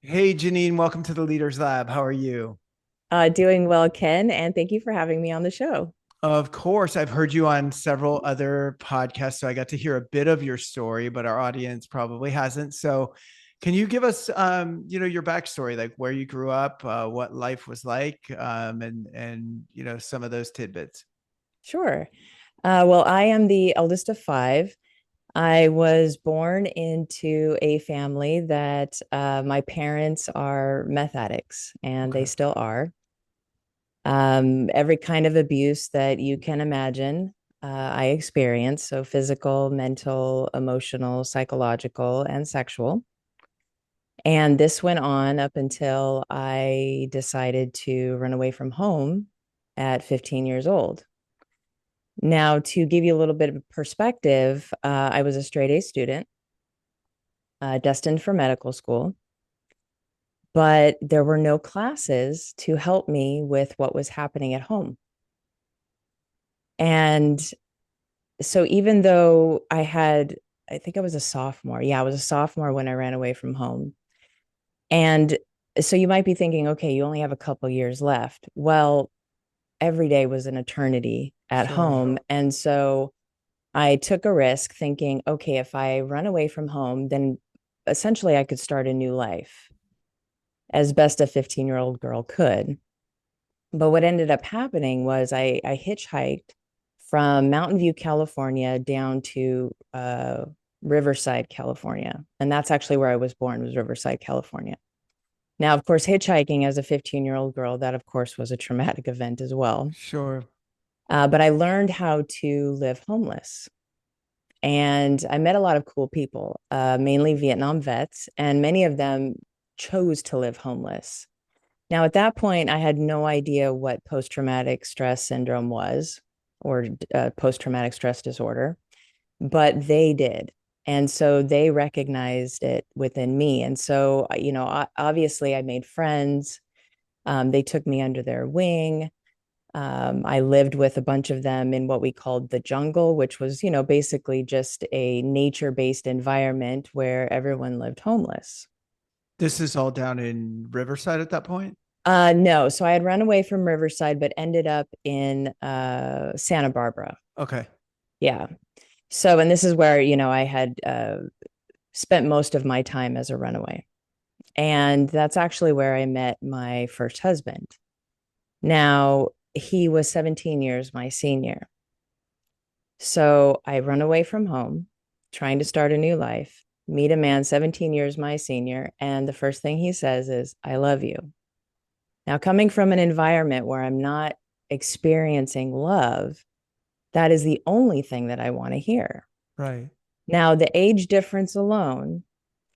Hey, Jeannine, welcome to the Leaders Lab. How are you? Doing well, Ken, and thank you for having me on the show. Of course, I've heard you on several other podcasts, so I got to hear a bit of your story, but our audience probably hasn't. So, can you give us, your backstory, like where you grew up, what life was like, and some of those tidbits? Sure. Well, I am the eldest of five. I was born into a family that my parents are meth addicts, and they Okay, still are. Every kind of abuse that you can imagine, I experienced. So, physical, mental, emotional, psychological, and sexual. And this went on up until I decided to run away from home at 15 years old. Now, to give you a little bit of perspective, I was a straight A student, destined for medical school, but there were no classes to help me with what was happening at home. And so, even though I think I was a sophomore. Yeah, I was a sophomore when I ran away from home. And so you might be thinking, okay, you only have a couple years left. Well, every day was an eternity at sure. home. And so I took a risk thinking, okay, if I run away from home, then essentially I could start a new life as best a 15-year-old girl could. But what ended up happening was I hitchhiked from Mountain View, California down to Riverside, California. And that's actually where I was born, was Riverside, California. Now, of course, hitchhiking as a 15-year-old girl, that of course was a traumatic event as well. Sure. But I learned how to live homeless. And I met a lot of cool people, mainly Vietnam vets, and many of them chose to live homeless. Now, at that point, I had no idea what post traumatic stress syndrome was or post traumatic stress disorder, but they did. And so they recognized it within me. And so, obviously, I made friends. They took me under their wing. I lived with a bunch of them in what we called the jungle, which was, basically just a nature based environment where everyone lived homeless. This is all down in Riverside at that point? No, so I had run away from Riverside, but ended up in Santa Barbara. Okay. Yeah. So, and this is where, I had spent most of my time as a runaway. And that's actually where I met my first husband. Now, he was 17 years my senior. So I run away from home, trying to start a new life, meet a man 17 years my senior, and the first thing he says is, I love you. Now, coming from an environment where I'm not experiencing love, that is the only thing that I want to hear. Right. Now, the age difference alone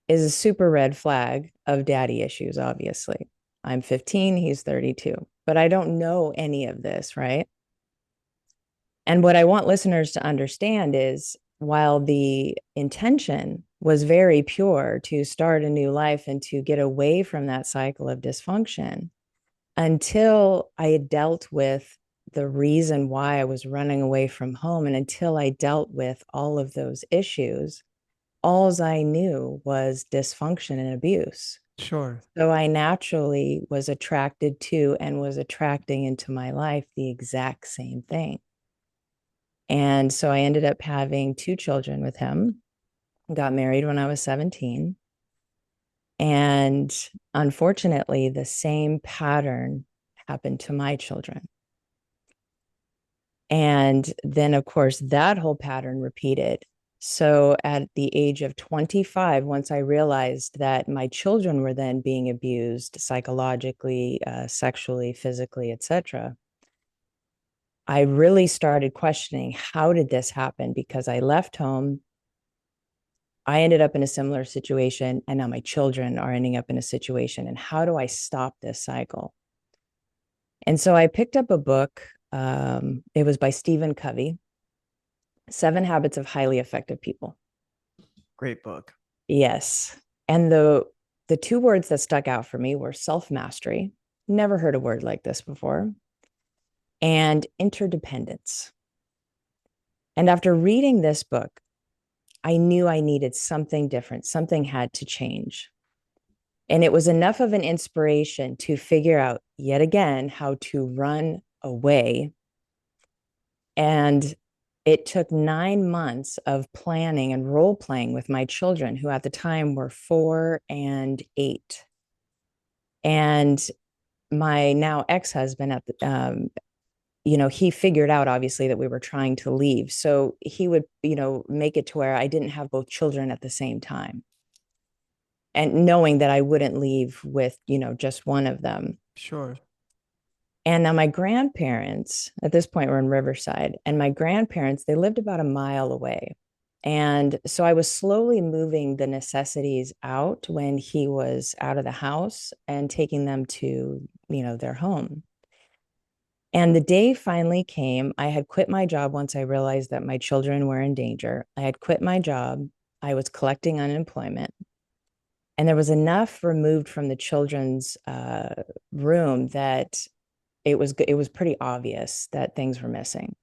is a super red flag of daddy issues, obviously. I'm 15, he's 32, but I don't know any of this, right? And what I want listeners to understand is while the intention was very pure to start a new life and to get away from that cycle of dysfunction, until I had dealt with the reason why I was running away from home and until I dealt with all of those issues, all I knew was dysfunction and abuse. Sure. So I naturally was attracted to and was attracting into my life the exact same thing. And so I ended up having two children with him, got married when I was 17. And unfortunately, the same pattern happened to my children. And then, of course, that whole pattern repeated. So at the age of 25, once I realized that my children were then being abused psychologically, sexually, physically, etc., I really started questioning how did this happen? Because I left home, I ended up in a similar situation, and now my children are ending up in a situation. And how do I stop this cycle? And so I picked up a book. It was by Stephen Covey, Seven Habits of Highly Effective People. Great book. Yes. And the two words that stuck out for me were self-mastery. Never heard a word like this before. And interdependence. And after reading this book, I knew I needed something different. Something had to change. And it was enough of an inspiration to figure out yet again how to run away. And it took 9 months of planning and role playing with my children, who at the time were 4 and 8. And my now ex-husband at the he figured out obviously that we were trying to leave, so he would make it to where I didn't have both children at the same time, and knowing that I wouldn't leave with just one of them. Sure. And now my grandparents at this point were in Riverside, and my grandparents, they lived about a mile away. And so I was slowly moving the necessities out when he was out of the house and taking them to their home. And the day finally came. I had quit my job once I realized that my children were in danger. I had quit my job. I was collecting unemployment. And there was enough removed from the children's room that it was pretty obvious that things were missing.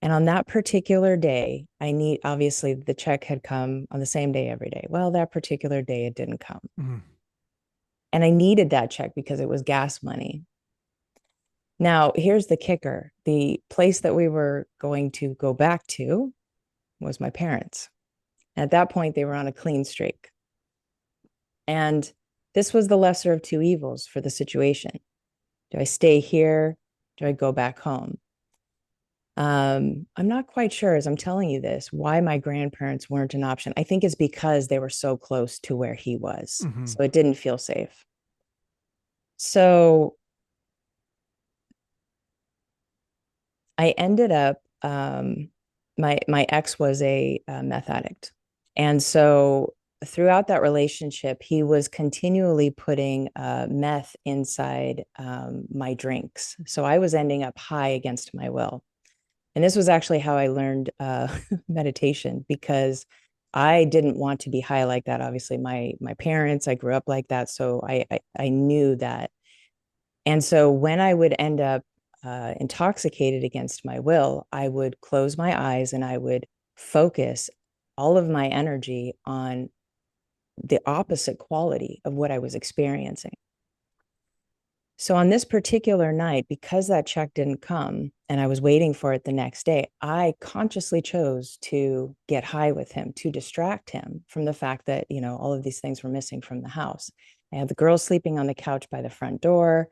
And on that particular day, obviously the check had come on the same day every day. Well, that particular day it didn't come. Mm. And I needed that check because it was gas money. Now, here's the kicker. The place that we were going to go back to was my parents. At that point, they were on a clean streak. And this was the lesser of two evils for the situation. Do I stay here? Do I go back home? I'm not quite sure, as I'm telling you this, why my grandparents weren't an option. I think it's because they were so close to where he was. Mm-hmm. So it didn't feel safe. So I ended up, my ex was a meth addict. And so throughout that relationship, he was continually putting meth inside my drinks. So I was ending up high against my will. And this was actually how I learned meditation, because I didn't want to be high like that. Obviously, my parents, I grew up like that. So I knew that. And so when I would end up intoxicated against my will, I would close my eyes and I would focus all of my energy on the opposite quality of what I was experiencing. So on this particular night, because that check didn't come and I was waiting for it the next day, I consciously chose to get high with him to distract him from the fact that, all of these things were missing from the house. I had the girls sleeping on the couch by the front door.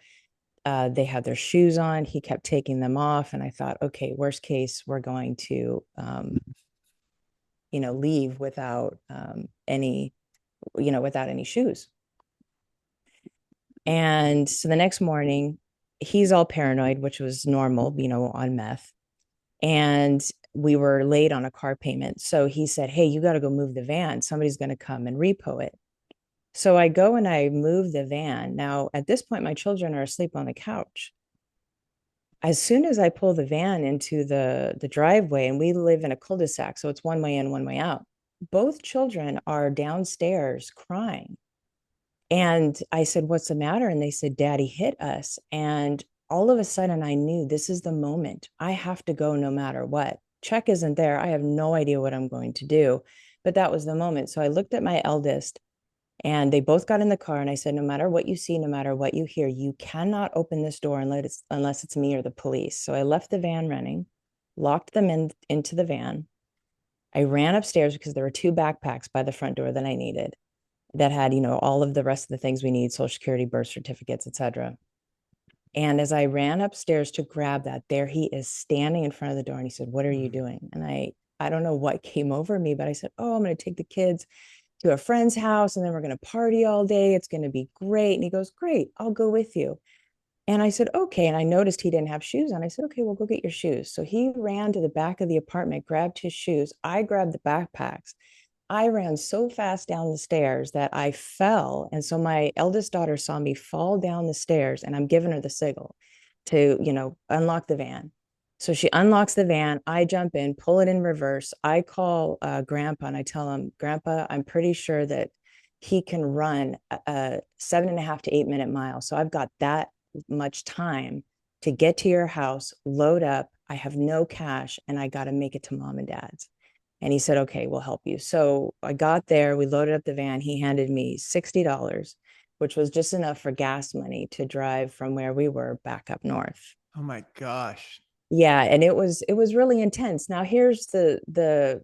They had their shoes on. He kept taking them off. And I thought, okay, worst case, we're going to, leave without without any shoes. And so the next morning, he's all paranoid, which was normal, on meth. And we were late on a car payment. So he said, hey, you got to go move the van. Somebody's going to come and repo it. So I go and I move the van. Now, at this point, my children are asleep on the couch. As soon as I pull the van into the driveway, and we live in a cul-de-sac, so it's one way in, one way out, both children are downstairs crying. And I said, what's the matter? And they said, Daddy hit us. And all of a sudden, I knew this is the moment. I have to go no matter what. Check isn't there. I have no idea what I'm going to do. But that was the moment. So I looked at my eldest, and they both got in the car. And I said, no matter what you see, no matter what you hear, you cannot open this door unless it's me or the police. So I left the van running, locked them into the van. I ran upstairs because there were 2 backpacks by the front door that I needed, that had, all of the rest of the things we need, Social Security, birth certificates, etc. And as I ran upstairs to grab that, there he is standing in front of the door. And he said, what are you doing? And I don't know what came over me, but I said, oh, I'm going to take the kids to a friend's house, and then we're going to party all day. It's going to be great. And he goes, great, I'll go with you. And I said, okay. And I noticed he didn't have shoes on. I said, okay, well, go get your shoes. So he ran to the back of the apartment, grabbed his shoes. I grabbed the backpacks. I ran so fast down the stairs that I fell. And so my eldest daughter saw me fall down the stairs, and I'm giving her the signal to, unlock the van. So she unlocks the van. I jump in, pull it in reverse. I call Grandpa, and I tell him, Grandpa, I'm pretty sure that he can run a 7.5 to 8 minute mile. So I've got that much time to get to your house, load up. I have no cash, and I got to make it to Mom and Dad's. And he said, okay, we'll help you. So I got there, we loaded up the van. He handed me $60, which was just enough for gas money to drive from where we were back up north. Oh my gosh. Yeah, and it was really intense. Now here's the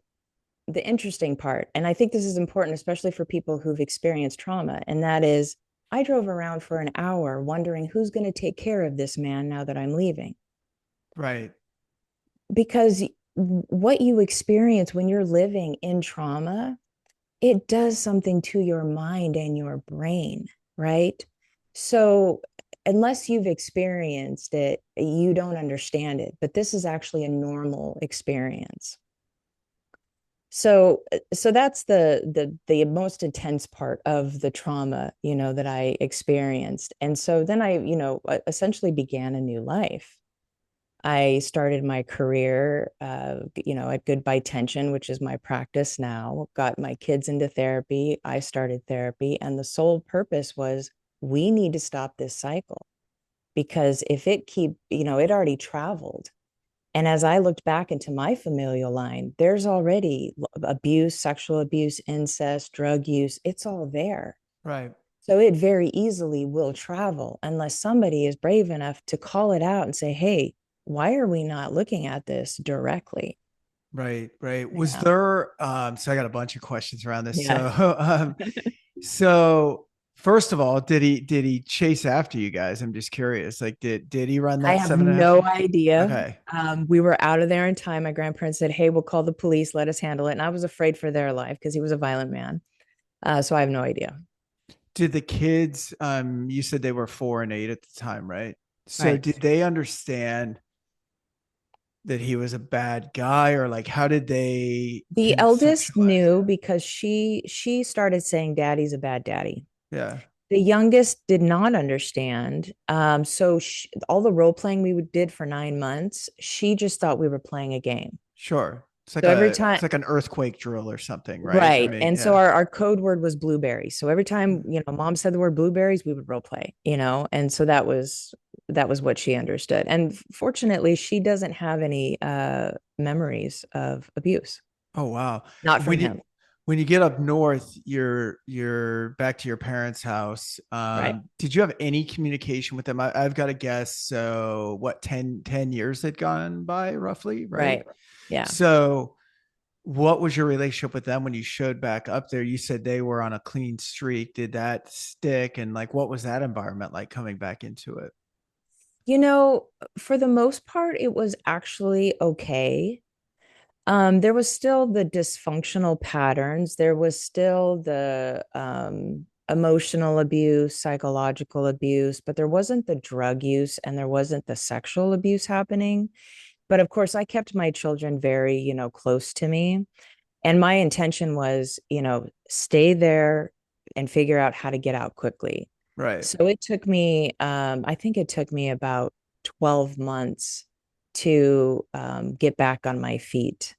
interesting part, and I think this is important, especially for people who've experienced trauma, and that is I drove around for an hour wondering who's going to take care of this man now that I'm leaving. Right. Because what you experience when you're living in trauma, it does something to your mind and your brain, right? So, unless you've experienced it, you don't understand it. But this is actually a normal experience. So that's the most intense part of the trauma, that I experienced. And so then I, essentially began a new life. I started my career, at Goodbye Tension, which is my practice now, got my kids into therapy. I started therapy, and the sole purpose was we need to stop this cycle because if it already traveled. And as I looked back into my familial line, there's already abuse, sexual abuse, incest, drug use. It's all there. Right. So it very easily will travel unless somebody is brave enough to call it out and say, hey, why are we not looking at this directly? Right. Right. Was Yeah. there so I got a bunch of questions around this. Yeah. So first of all, did he chase after you guys? I'm just curious. Like did he run I that have 7.5 years? no idea. Okay. We were out of there in time. My grandparents said, hey, we'll call the police, let us handle it. And I was afraid for their life because he was a violent man. So I have no idea. Did the kids you said they were 4 and 8 at the time, right? So Right. did they understand that he was a bad guy, or like how did they The eldest conceptualize knew that? because she started saying daddy's a bad daddy. Yeah. The youngest did not understand. So all the role playing we did for 9 months, she just thought we were playing a game. Sure. It's like So every a time, it's like an earthquake drill or something, right? I right. mean, And so yeah. our code word was blueberries. So every time, mom said the word blueberries, we would role play, and so that was what she understood. And fortunately, she doesn't have any memories of abuse, Oh wow. not from When you him. when you get up north, you're back to your parents' house. Right. Did you have any communication with them? I've got to guess. So what, 10 years had gone by roughly, right? Right. Yeah. So what was your relationship with them when you showed back up there? You said they were on a clean streak. Did that stick? And like, what was that environment like coming back into it? You know, for the most part, it was actually okay. There was still the dysfunctional patterns. There was still the emotional abuse, psychological abuse, but there wasn't the drug use and there wasn't the sexual abuse happening. But of course, I kept my children very, close to me. And my intention was, stay there and figure out how to get out quickly. Right. So it took me, I think it took me about 12 months to get back on my feet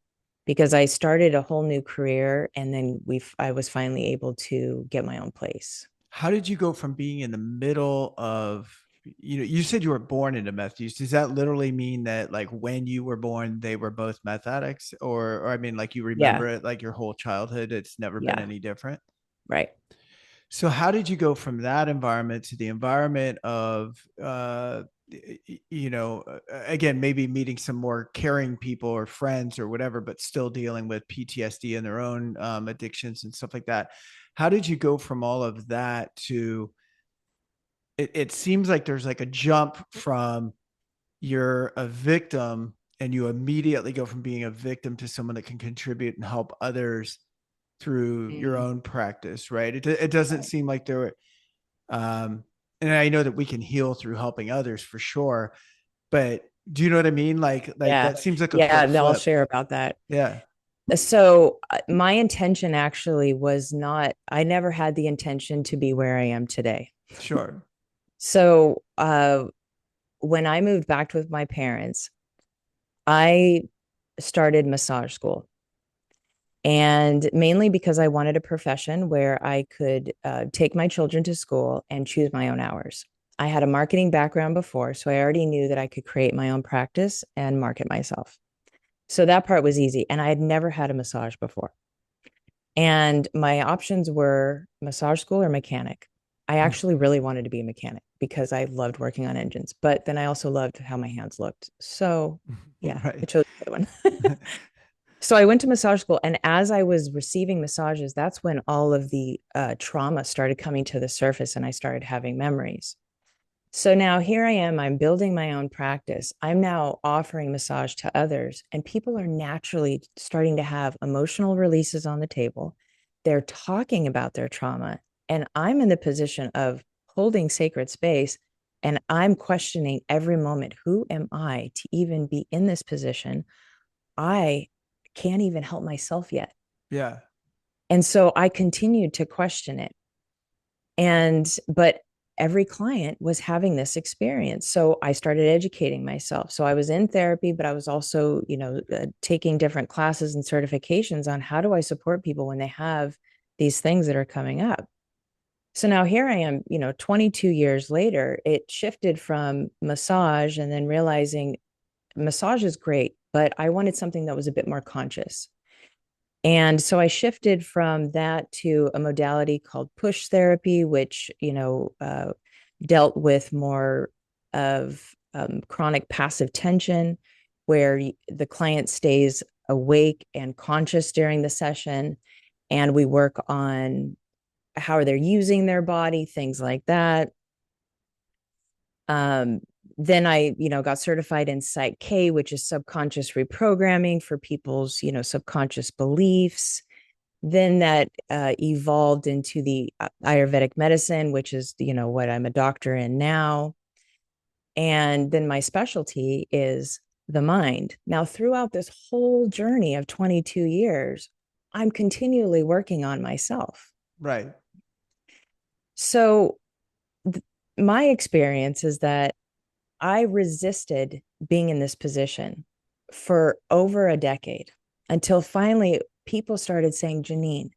because I started a whole new career and then I was finally able to get my own place. How did you go from being in the middle of, you said you were born into meth use. Does that literally mean that like when you were born, they were both meth addicts? Or I mean, like you Yeah. remember it like your whole childhood, it's never been Yeah. any different? Right. So how did you go from that environment to the environment of, again, maybe meeting some more caring people or friends or whatever, but still dealing with PTSD and their own addictions and stuff like that? How did you go from all of that to, it seems like there's like a jump from you're a victim and you immediately go from being a victim to someone that can contribute and help others through your Mm. own practice, right? It doesn't Right. seem like there, um, and I know that we can heal through helping others for sure, but do you know what I mean? Like Yeah. that seems like a Yeah. quick No, I'll flip. share about that. Yeah, So my intention actually was not, I never had the intention to be where I am today. sure. So when I moved back with my parents, I started massage school. And mainly because I wanted a profession where I could take my children to school and choose my own hours. I had a marketing background before, so I already knew that I could create my own practice and market myself. So that part was easy. And I had never had a massage before. And my options were massage school or mechanic. I actually really wanted to be a mechanic because I loved working on engines, but then I also loved how my hands looked. So yeah, I Right. chose the other one. So I went to massage school, and as I was receiving massages, that's when all of the trauma started coming to the surface, and I started having memories. So now here I am, I'm building my own practice. I'm now offering massage to others, and people are naturally starting to have emotional releases on the table. They're talking about their trauma, and I'm in the position of holding sacred space. And I'm questioning every moment, who am I to even be in this position? I can't even help myself yet. Yeah. And so I continued to question it. But every client was having this experience. So I started educating myself. So I was in therapy, but I was also, taking different classes and certifications on how do I support people when they have these things that are coming up. So now here I am, 22 years later, it shifted from massage and then realizing massage is great, but I wanted something that was a bit more conscious. And so I shifted from that to a modality called push therapy, which, dealt with more of chronic passive tension, where the client stays awake and conscious during the session. And we work on how they're using their body, things like that. Um, then I, got certified in Psych K, which is subconscious reprogramming for people's, subconscious beliefs. Then that evolved into the Ayurvedic medicine, which is, what I'm a doctor in now. And then my specialty is the mind. Now, throughout this whole journey of 22 years, I'm continually working on myself. Right. So, my experience is that I resisted being in this position for over a decade until finally people started saying, Jeannine,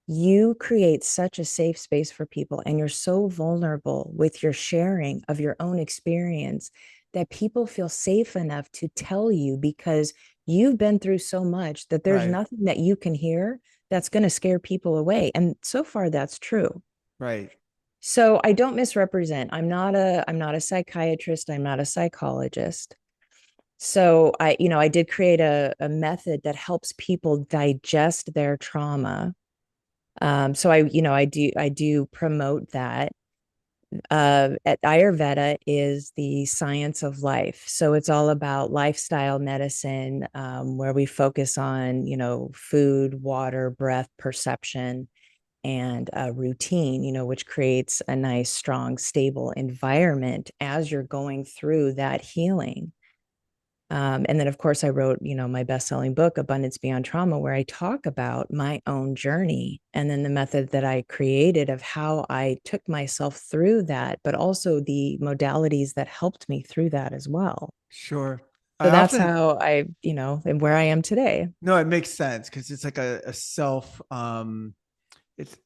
you create such a safe space for people and you're so vulnerable with your sharing of your own experience that people feel safe enough to tell you because you've been through so much that there's Right. nothing that you can hear that's going to scare people away. And so far, that's true. Right. So I don't misrepresent. I'm not a psychiatrist, I'm not a psychologist. So I did create a method that helps people digest their trauma. So I do promote that. At Ayurveda is the science of life. So it's all about lifestyle medicine, where we focus on, food, water, breath, perception, and a routine, which creates a nice, strong, stable environment as you're going through that healing. And then, of course, I wrote, my best-selling book, Abundance Beyond Trauma, where I talk about my own journey and then the method that I created of how I took myself through that, but also the modalities that helped me through that as well. Sure. So I that's often, how am where I am today. no, it makes sense because it's like a self, it's,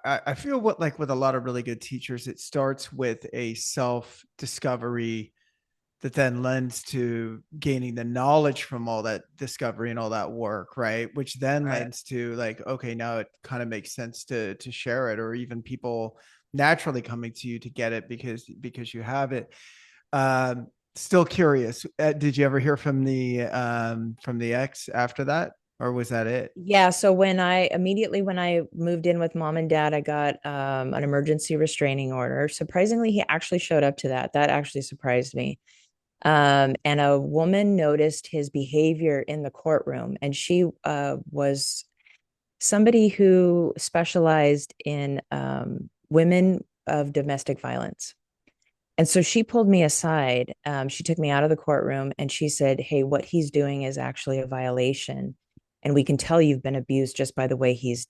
I feel what like with a lot of really good teachers, it starts with a self discovery that then lends to gaining the knowledge from all that discovery and all that work, right? Which then Right. lends to like, okay, now it kind of makes sense to share it, or even people naturally coming to you to get it because you have it. Still curious. Did you ever hear from the ex after that, or was that it? Yeah, so when I moved in with mom and dad, I got an emergency restraining order. Surprisingly, he actually showed up to that. That actually surprised me. And a woman noticed his behavior in the courtroom, and she was somebody who specialized in women of domestic violence. And so she pulled me aside. She took me out of the courtroom and she said, "Hey, what he's doing is actually a violation. And we can tell you've been abused just by the way he's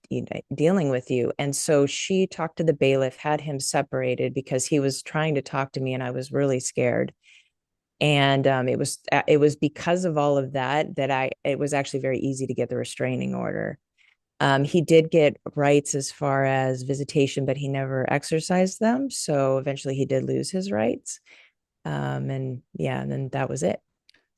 dealing with you." And so she talked to the bailiff, had him separated because he was trying to talk to me and I was really scared. And it was because of all of that that it was actually very easy to get the restraining order. He did get rights as far as visitation, but he never exercised them. So eventually he did lose his rights. And yeah, and then that was it.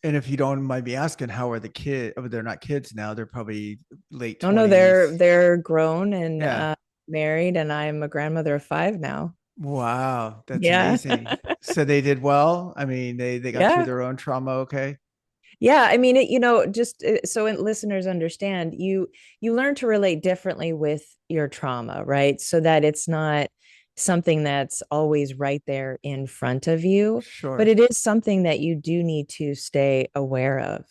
And if you don't mind me asking, how are the kids? Oh, they're not kids now. They're probably late No, no, they're 20s. they're grown and Yeah. married, and I'm a grandmother of five now. Wow, that's Yeah. amazing. So they did well. I mean, they got through Yeah. their own trauma okay? Yeah, I mean, just so listeners understand, you learn to relate differently with your trauma, right? So that it's not something that's always right there in front of you, but Sure. it is something that you do need to stay aware of,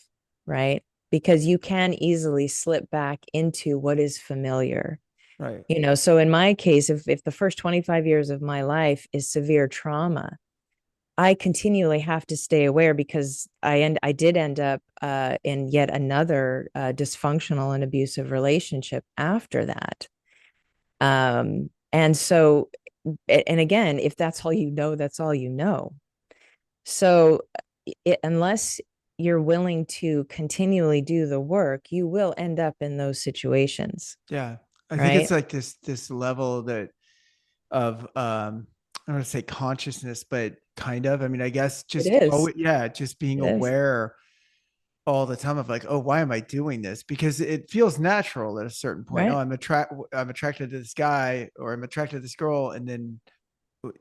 right? Because you can easily slip back into what is familiar. Right. So in my case, if the first 25 years of my life is severe trauma, I continually have to stay aware because I did end up in yet another dysfunctional and abusive relationship after that. And so, and again, if that's all you know, that's all you know. So, unless you're willing to continually do the work, you will end up in those situations, Yeah. I think it's right? like this level that of I don't want to say consciousness, but kind of. I mean, I guess It just is. oh yeah, just being It is. aware all the time of like, oh, why am I doing this? Because it feels natural at a certain point. Oh, Right. I'm attracted to this guy or I'm attracted to this girl, and then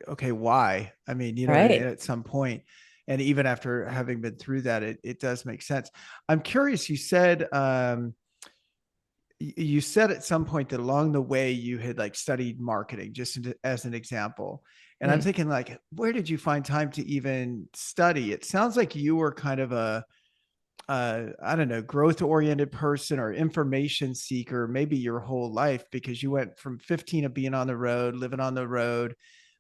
okay, why? I mean, you know what I mean? Right. At some point, and even after having been through that, it does make sense. I'm curious. You said at some point that along the way you had like studied marketing, just as an example. And I'm Mm. thinking like, where did you find time to even study? It sounds like you were kind of a I don't know, growth oriented person or information seeker, maybe your whole life, because you went from 15 of being on the road, living on the road,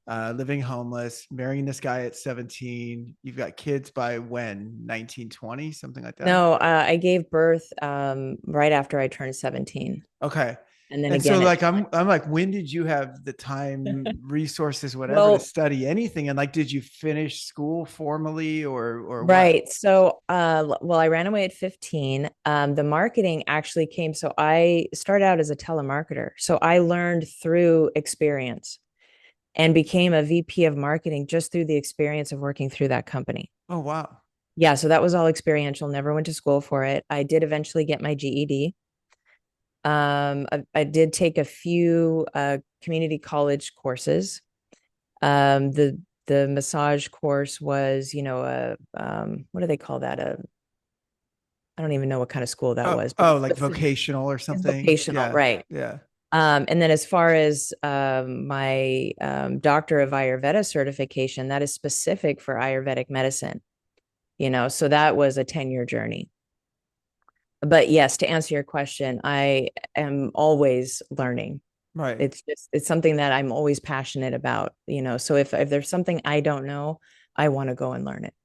living homeless, marrying this guy at 17. You've got kids by when? 1920, something like that. No, I gave birth right after I turned 17. Okay. And then And so again at like I'm like, when did you have the time, 20. resources, whatever to Well, study anything? And like, did you finish school formally or what? right. So, well, I ran away at 15. The marketing actually came. So I started out as a telemarketer. So I learned through experience and became a VP of marketing just through the experience of working through that company. Oh wow. Yeah. So that was all experiential. Never went to school for it. I did eventually get my GED. I did take a few community college courses. The massage course was, what do they call that? I don't even know what kind of school that was, but Oh, like vocational or it's something. vocational, Yeah. right? Yeah. And then as far as my Doctor of Ayurveda certification, that is specific for Ayurvedic medicine. So that was a 10-year journey. But yes, to answer your question, I am always learning. Right. It's something that I'm always passionate about. So if there's something I don't know, I want to go and learn it.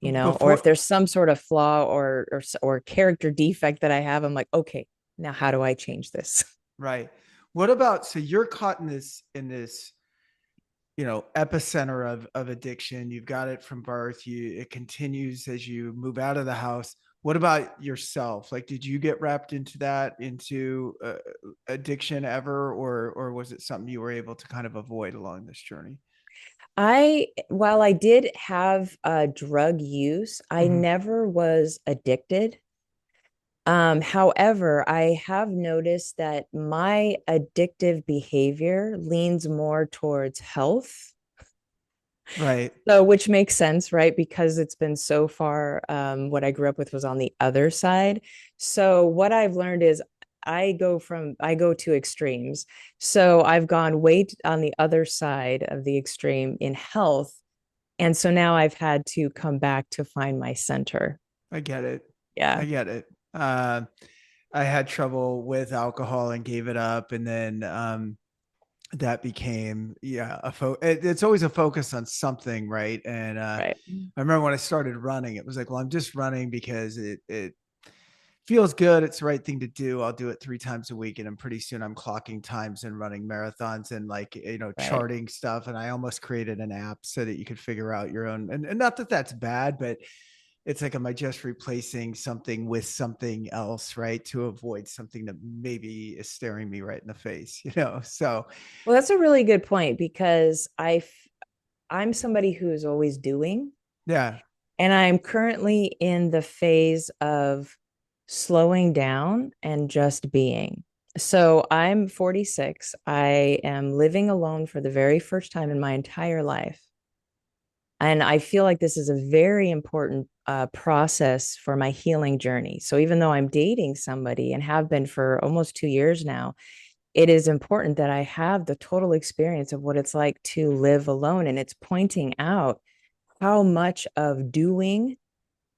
Or if Before, there's some sort of flaw or character defect that I have, I'm like, okay, now how do I change this? right. What about, so you're caught in this, epicenter of addiction. You've got it from birth. It continues as you move out of the house. What about yourself? Like, did you get wrapped into addiction ever, or was it something you were able to kind of avoid along this journey? While I did have drug use, I Mm-hmm. never was addicted. However, I have noticed that my addictive behavior leans more towards health. Right. So, which makes sense, right? Because it's been so far, what I grew up with was on the other side. So, what I've learned is I go to extremes. So, I've gone on the other side of the extreme in health. And so now I've had to come back to find my center. I get it. Yeah, I get it. I had trouble with alcohol and gave it up, and then that became it's always a focus on something, right? And right. I remember when I started running, it was like, well, I'm just running because it feels good. It's the right thing to do. I'll do it 3 times a week, and then pretty soon I'm clocking times and running marathons and like Right. charting stuff. And I almost created an app so that you could figure out your own. And not that that's bad, but it's like, am I just replacing something with something else, right? To avoid something that maybe is staring me right in the face, So Well, that's a really good point because I'm somebody who is always doing. yeah, And I'm currently in the phase of slowing down and just being. So I'm 46. I am living alone for the very first time in my entire life. And I feel like this is a very important process for my healing journey. So even though I'm dating somebody and have been for almost 2 years now, it is important that I have the total experience of what it's like to live alone. And it's pointing out how much of doing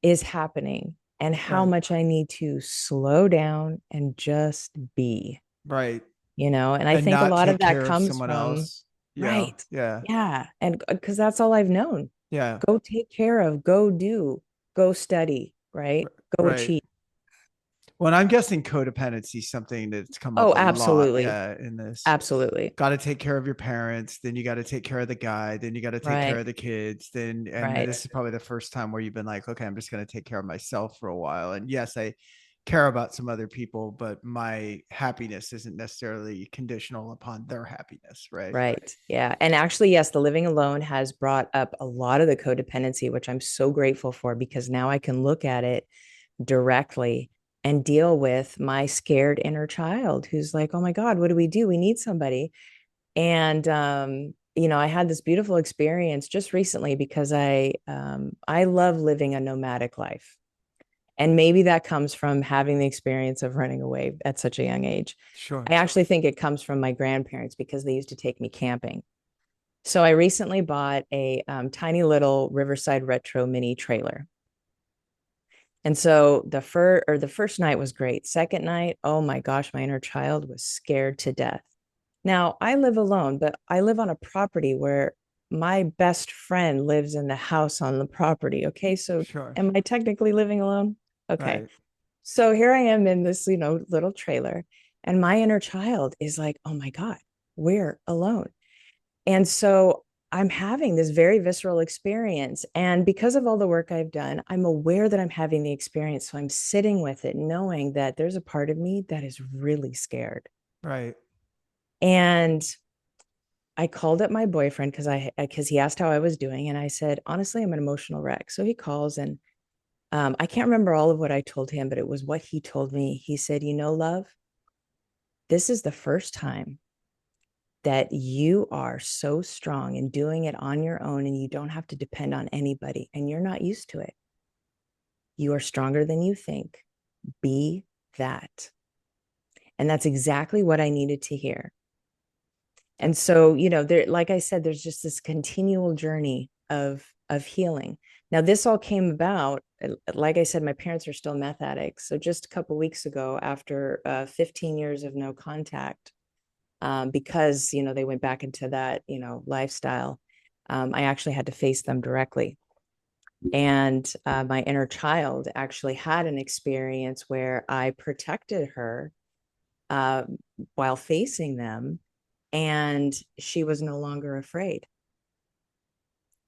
is happening and how Right. much I need to slow down and just be, Right. and I And think a not lot of take that care of comes someone from, else. Yeah. right. Yeah. Yeah. And because that's all I've known. Yeah. Go take care of, go do, go study, right? Go Right. achieve. Well, and I'm guessing codependency is something that's come up Oh, a lot. absolutely. Yeah. In this, Absolutely. got to take care of your parents. Then you got to take care of the guy. Then you got to take care Right. of the kids. Then, and Right. this is probably the first time where you've been like, okay, I'm just going to take care of myself for a while. And yes, I care about some other people, but my happiness isn't necessarily conditional upon their happiness. Right. Right. Yeah. And actually, yes, the living alone has brought up a lot of the codependency, which I'm so grateful for because now I can look at it directly and deal with my scared inner child who's like, oh my God, what do? We need somebody. And I had this beautiful experience just recently because I love living a nomadic life. And maybe that comes from having the experience of running away at such a young age. Sure. I actually think it comes from my grandparents because they used to take me camping. So I recently bought a tiny little Riverside Retro mini trailer. And so the first night was great. Second night, oh my gosh, my inner child was scared to death. Now, I live alone, but I live on a property where my best friend lives in the house on the property. Okay, so Sure. am I technically living alone? Okay. Right. So here I am in this, little trailer, and my inner child is like, "Oh my God, we're alone." And so I'm having this very visceral experience. And because of all the work I've done, I'm aware that I'm having the experience. So I'm sitting with it, knowing that there's a part of me that is really scared. Right. And I called up my boyfriend because he asked how I was doing. And I said, honestly, I'm an emotional wreck. So he calls and I can't remember all of what I told him, but it was what he told me. He said, love, this is the first time that you are so strong in doing it on your own and you don't have to depend on anybody and you're not used to it. You are stronger than you think. Be that. And that's exactly what I needed to hear. And so, there, like I said, there's just this continual journey of healing. Now, this all came about, like I said, my parents are still meth addicts. So just a couple of weeks ago, after 15 years of no contact, because they went back into that lifestyle, I actually had to face them directly. And my inner child actually had an experience where I protected her uh, while facing them, and she was no longer afraid.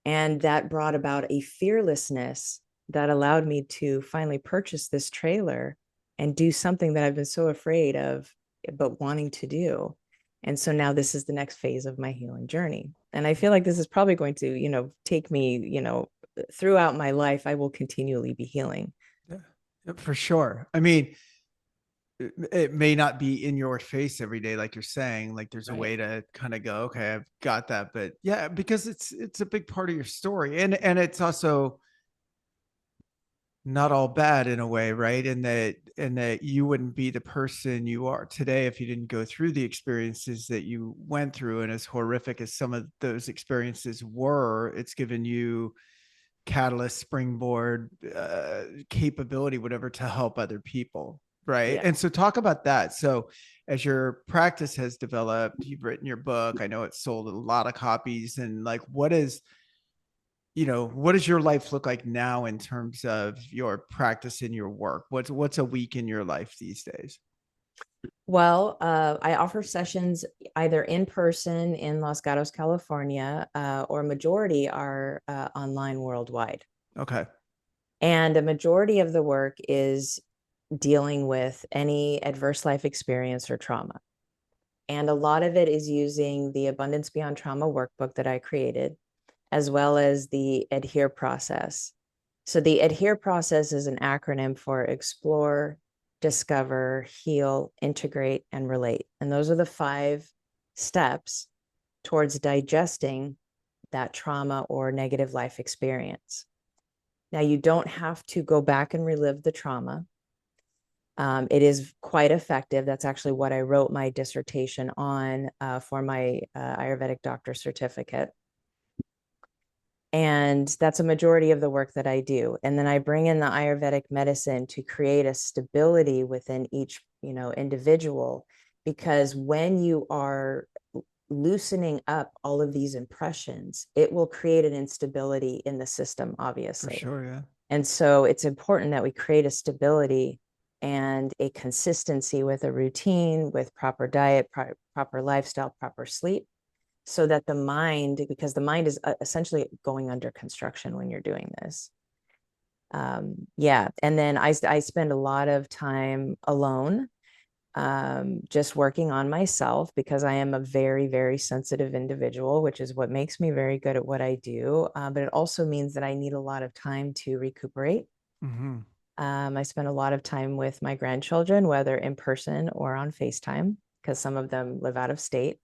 And that brought about a fearlessness that allowed me to finally purchase this trailer and do something that I've been so afraid of, but wanting to do. And so now this is the next phase of my healing journey. And I feel like this is probably going to, take me, throughout my life. I will continually be healing. Yeah, for sure. I mean, it may not be in your face every day, like you're saying. Like there's a Right. way to kind of go, okay, I've got that. But yeah, because it's a big part of your story, and it's also not all bad in a way, right? And that you wouldn't be the person you are today if you didn't go through the experiences that you went through. And as horrific as some of those experiences were, it's given you catalyst, springboard, capability, whatever, to help other people. Right. Yeah. And so talk about that. So as your practice has developed, you've written your book. I know it's sold a lot of copies. And like, what does your life look like now in terms of your practice in your work? What's a week in your life these days? Well, I offer sessions either in person in Los Gatos, California, or majority are online worldwide. Okay. And a majority of the work is dealing with any adverse life experience or trauma. And a lot of it is using the Abundance Beyond Trauma workbook that I created, as well as the adhere process. So the ADHERE process is an acronym for explore, discover, heal, integrate, and relate. And those are the 5 steps towards digesting that trauma or negative life experience. Now, you don't have to go back and relive the trauma. It is quite effective. That's actually what I wrote my dissertation on for my Ayurvedic doctor certificate. And that's a majority of the work that I do. And then I bring in the Ayurvedic medicine to create a stability within each, individual, because when you are loosening up all of these impressions, it will create an instability in the system, For obviously. sure. Yeah. And so it's important that we create a stability and a consistency with a routine, with proper diet, proper lifestyle, proper sleep, so that the mind, because the mind is essentially going under construction when you're doing this. Yeah. And then I spend a lot of time alone, just working on myself, because I am a very, very sensitive individual, which is what makes me very good at what I do. But it also means that I need a lot of time to recuperate. Mm-hmm. I spend a lot of time with my grandchildren, whether in person or on FaceTime, because some of them live out of state.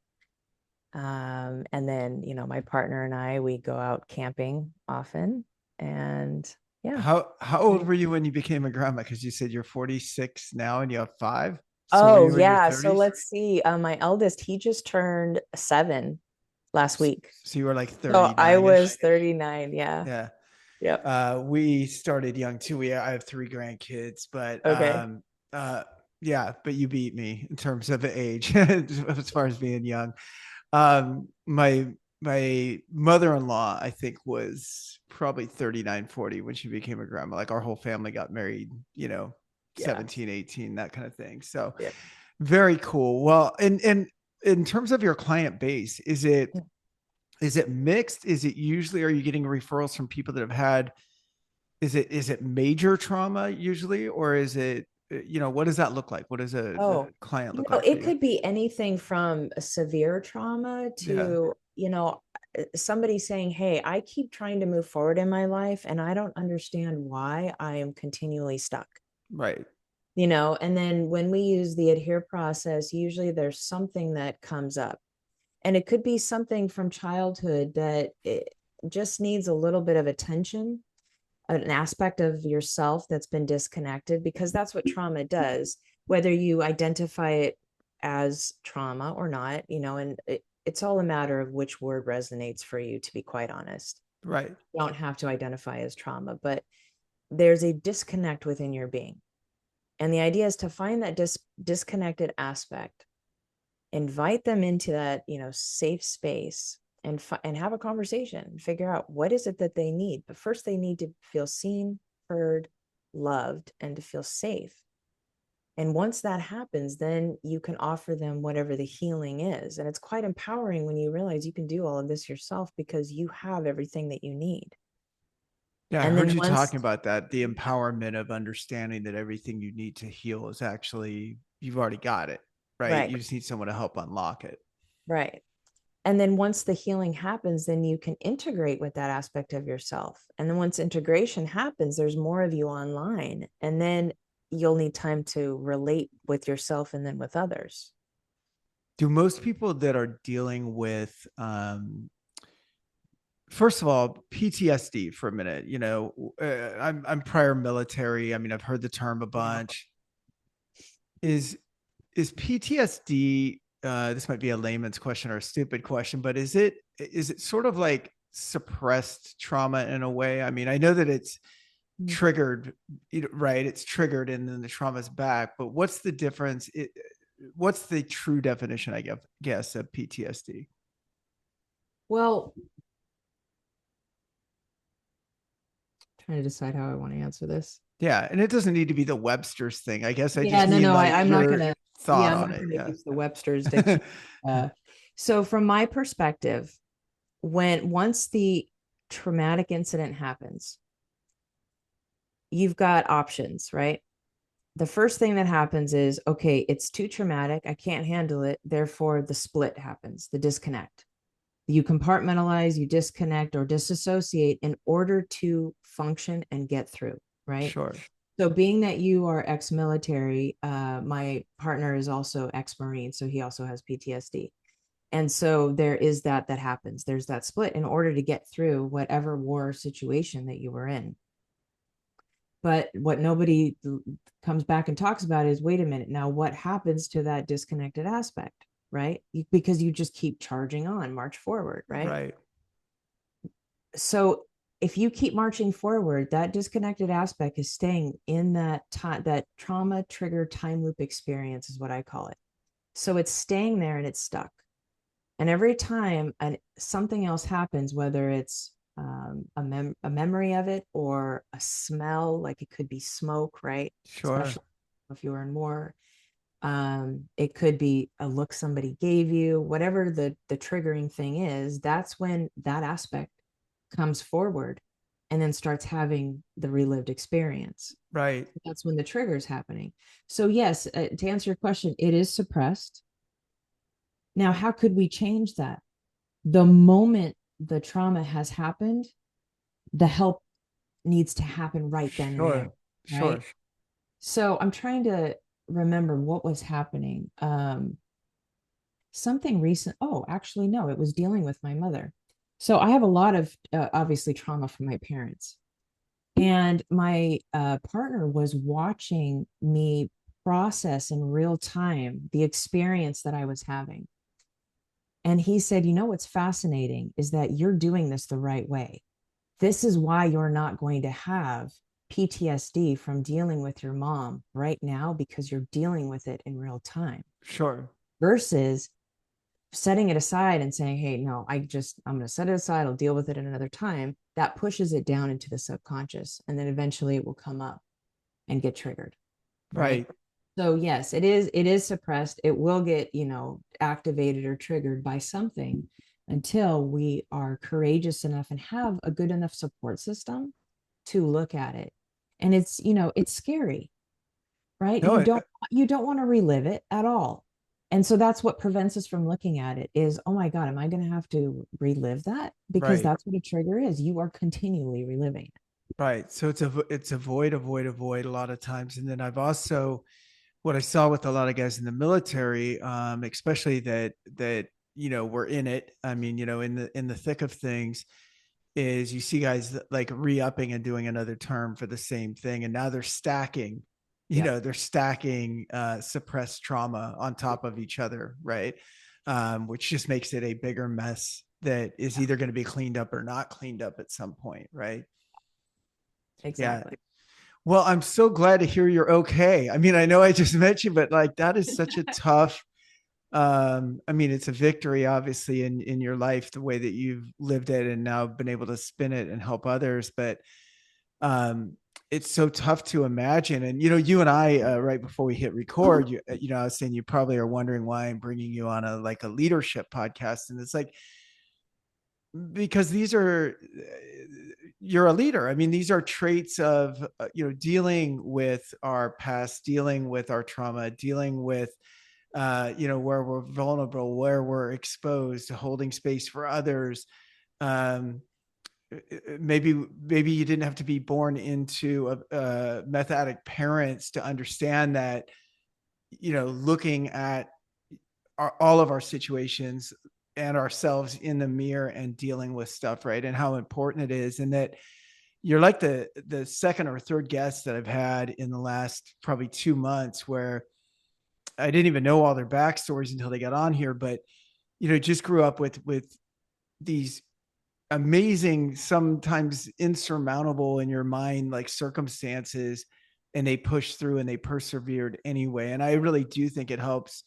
And then, my partner and I, we go out camping often. And yeah. How old were you when you became a grandma? Because you said you're 46 now and you have 5. So were Oh, you in your yeah. So 30s? let's see. My eldest, he just turned 7 last week. So you were like So I was 39-ish. 39. Yeah. Yeah. Yep. We started young too. I have 3 grandkids, but Okay. yeah, but you beat me in terms of age as far as being young. My mother-in-law, I think, was probably 39, 40 when she became a grandma. Like our whole family got married, Yeah. 17, 18, that kind of thing. So Yep. very cool. Well, and in terms of your client base, is it mixed? Is it usually, are you getting referrals from people that have had, is it major trauma usually, or is it, what does that look like? What does a Oh, client look like for it you? could be anything from a severe trauma Yeah. to, somebody saying, "Hey, I keep trying to move forward in my life and I don't understand why I am continually stuck." Right. And then when we use the adhere process, usually there's something that comes up. And it could be something from childhood that it just needs a little bit of attention, an aspect of yourself that's been disconnected, because that's what trauma does, whether you identify it as trauma or not, and it's all a matter of which word resonates for you, to be quite honest. Right. You don't have to identify as trauma, but there's a disconnect within your being. And the idea is to find that disconnected aspect, invite them into that, safe space, and have a conversation, figure out what is it that they need. But first they need to feel seen, heard, loved, and to feel safe. And once that happens, then you can offer them whatever the healing is. And it's quite empowering when you realize you can do all of this yourself because you have everything that you need. Yeah, I And heard then you once talking about that, the empowerment of understanding that everything you need to heal is actually, you've already got it, right? Right, You just need someone to help unlock it. right. And then once the healing happens, then you can integrate with that aspect of yourself. And then once integration happens, there's more of you online. And then you'll need time to relate with yourself and then with others. Do most people that are dealing with, first of all, PTSD for a minute, I'm prior military. I mean, I've heard the term a bunch. Is is PTSD, this might be a layman's question or a stupid question, but is it sort of like suppressed trauma in a way? I mean, I know that it's triggered, right? It's triggered and then the trauma's back, but what's the difference? What's the true definition, I guess, of PTSD? Well, trying to decide how I want to answer this. Yeah, and it doesn't need to be the Webster's thing. I guess I Yeah, just no, mean no, like I'm not your gonna. thought Yeah, I'm on not it. gonna Yeah. use the Webster's dictionary. So, from my perspective, once the traumatic incident happens, you've got options, right? The first thing that happens is, okay, it's too traumatic. I can't handle it. Therefore, the split happens, the disconnect. You compartmentalize, you disconnect or disassociate in order to function and get through, right? Sure. So being that you are ex-military, my partner is also ex-Marine, so he also has PTSD. And so there is that happens. There's that split in order to get through whatever war situation that you were in. But what nobody comes back and talks about is, wait a minute, now what happens to that disconnected aspect, right? Because you just keep charging on, march forward, right? Right. So if you keep marching forward, that disconnected aspect is staying in that time, that trauma trigger time loop experience is what I call it. So it's staying there and it's stuck. And every time something else happens, whether it's a memory of it or a smell, like it could be smoke, right? Sure. Especially if you were in war. It could be a look somebody gave you, whatever the triggering thing is, that's when that aspect comes forward and then starts having the relived experience. Right. That's when the trigger is happening. So yes, to answer your question, it is suppressed. Now, how could we change that? The moment the trauma has happened, the help needs to happen right then and there, Sure. right? Sure. So I'm trying to remember what was happening. Something recent. Oh, actually, no, it was dealing with my mother. So I have a lot of obviously trauma from my parents. And my partner was watching me process in real time the experience that I was having. And he said, you know, what's fascinating is that you're doing this the right way. This is why you're not going to have PTSD from dealing with your mom right now, because you're dealing with it in real time Sure. versus setting it aside and saying, hey, no, I'm going to set it aside. I'll deal with it at another time. That pushes it down into the subconscious. And then eventually it will come up and get triggered. Right. Right. So yes, it is suppressed. It will get, activated or triggered by something until we are courageous enough and have a good enough support system to look at it. And it's scary, right? No, You don't want to relive it at all. And so that's what prevents us from looking at it is, oh my God, am I going to have to relive that? Because right. that's what a trigger is. You are continually reliving it. Right. So it's avoid, avoid, avoid a lot of times. And then I've also what I saw with a lot of guys in the military, especially that were in it. I mean, in the thick of things, is you see guys like re-upping and doing another term for the same thing, and now they're stacking. Yeah. They're stacking suppressed trauma on top of each other, right? Which just makes it a bigger mess that is either going to be cleaned up or not cleaned up at some point, right? Yeah. Exactly. Well, I'm so glad to hear you're okay. I mean, I know I just met you, but like that is such a tough I mean, it's a victory obviously in your life, the way that you've lived it and now been able to spin it and help others. But it's so tough to imagine. And you and I, right before we hit record, I was saying you probably are wondering why I'm bringing you on a leadership podcast, and it's like because these are you're a leader. I mean, these are traits of dealing with our past, dealing with our trauma, dealing with where we're vulnerable, where we're exposed, holding space for others. um maybe you didn't have to be born into a meth addict parents to understand that, looking at all of our situations and ourselves in the mirror and dealing with stuff, right? And how important it is. And that you're like the second or third guest that I've had in the last probably 2 months where I didn't even know all their backstories until they got on here, but just grew up with these amazing, sometimes insurmountable in your mind, like circumstances, and they pushed through and they persevered anyway. And I really do think it helps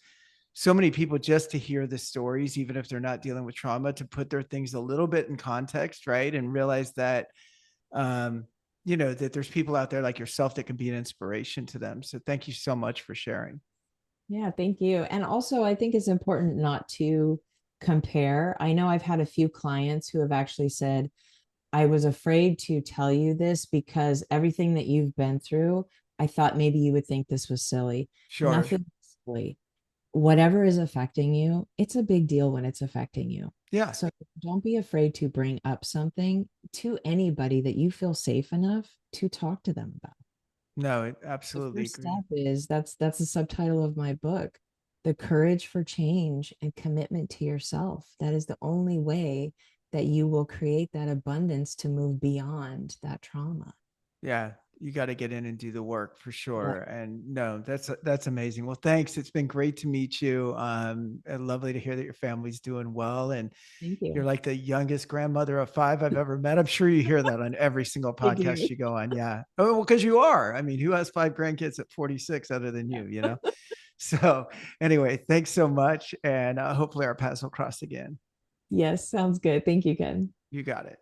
so many people just to hear the stories, even if they're not dealing with trauma, to put their things a little bit in context, right? And realize that, um, that there's people out there like yourself that can be an inspiration to them. So thank you so much for sharing. Yeah, thank you. And also, I think it's important not to compare. I know I've had a few clients who have actually said, I was afraid to tell you this because everything that you've been through, I thought maybe you would think this was silly. Sure. Nothing silly. Whatever is affecting you, it's a big deal when it's affecting you. Yeah. So don't be afraid to bring up something to anybody that you feel safe enough to talk to them about. No, I The absolutely first agree. step is that's the subtitle of my book, The Courage for Change and Commitment to Yourself. That is the only way that you will create that abundance to move beyond that trauma. Yeah, you got to get in and do the work for Yeah, sure. And no, that's amazing. Well, thanks. It's been great to meet you. And lovely to hear that your family's doing well. And thank you're you. like the youngest grandmother of five I've ever met. I'm sure you hear that on every single I do. podcast you go on. Yeah. Oh, well, because you are. I mean, who has five grandkids at 46 other than you, you know? So anyway, thanks so much. And hopefully our paths will cross again. Yes, sounds good. Thank you, Ken. You got it.